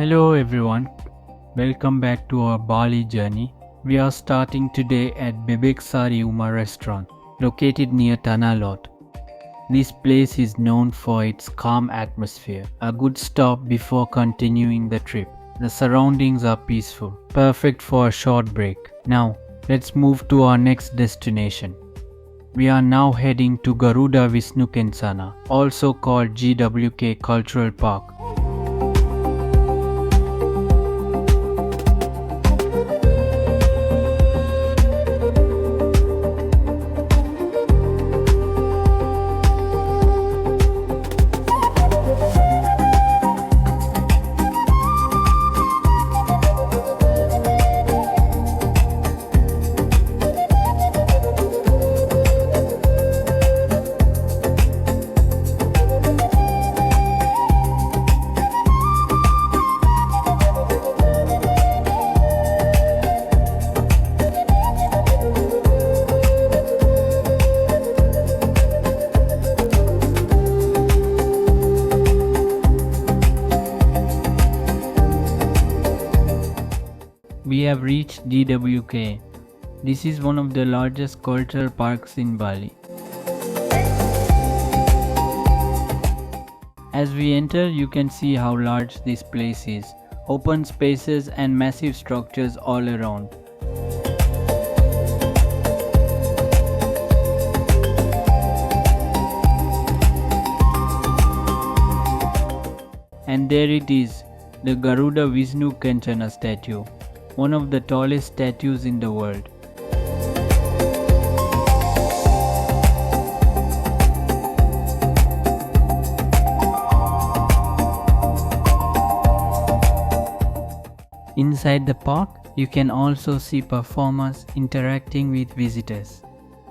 Hello everyone, welcome back to our Bali journey. We are starting today at Bebek Sari Uma Restaurant, located near Tanah Lot. This place is known for its calm atmosphere, a good stop before continuing the trip. The surroundings are peaceful, perfect for a short break. Now, let's move to our next destination. We are now heading to Garuda Wisnu Kencana, also called GWK Cultural Park. We have reached GWK. This is one of the largest cultural parks in Bali. As we enter, you can see how large this place is. Open spaces and massive structures all around. And there it is, the Garuda Wisnu Kencana statue, one of the tallest statues in the world. Inside the park, you can also see performers interacting with visitors.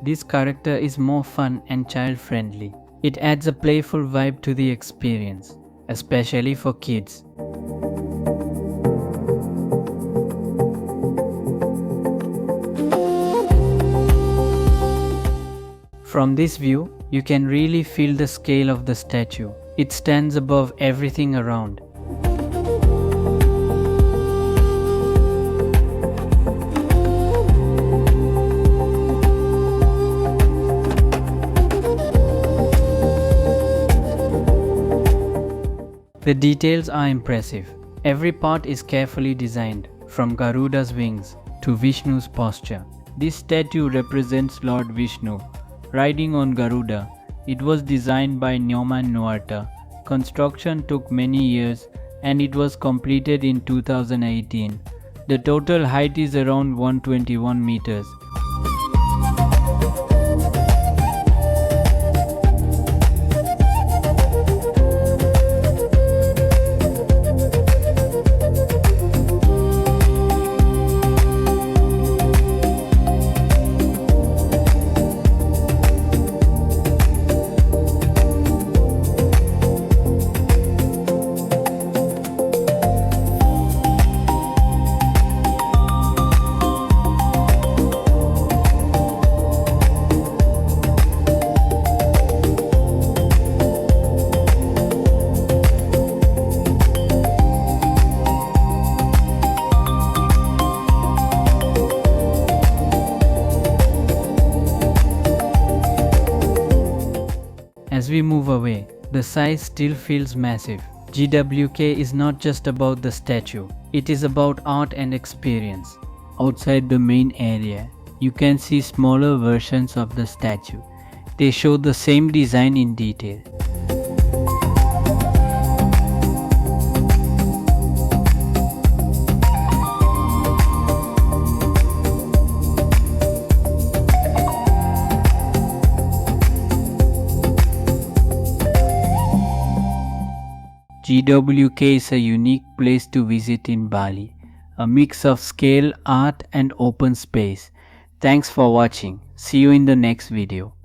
This character is more fun and child-friendly. It adds a playful vibe to the experience, especially for kids. From this view, you can really feel the scale of the statue. It stands above everything around. The details are impressive. Every part is carefully designed, from Garuda's wings to Vishnu's posture. This statue represents Lord Vishnu riding on Garuda. It was designed by Nyoman Nuarta. Construction took many years and it was completed in 2018. The total height is around 121 meters. As we move away, the size still feels massive. GWK is not just about the statue, it is about art and experience. Outside the main area, you can see smaller versions of the statue. They show the same design in detail. GWK is a unique place to visit in Bali, a mix of scale, art and open space. Thanks for watching. See you in the next video.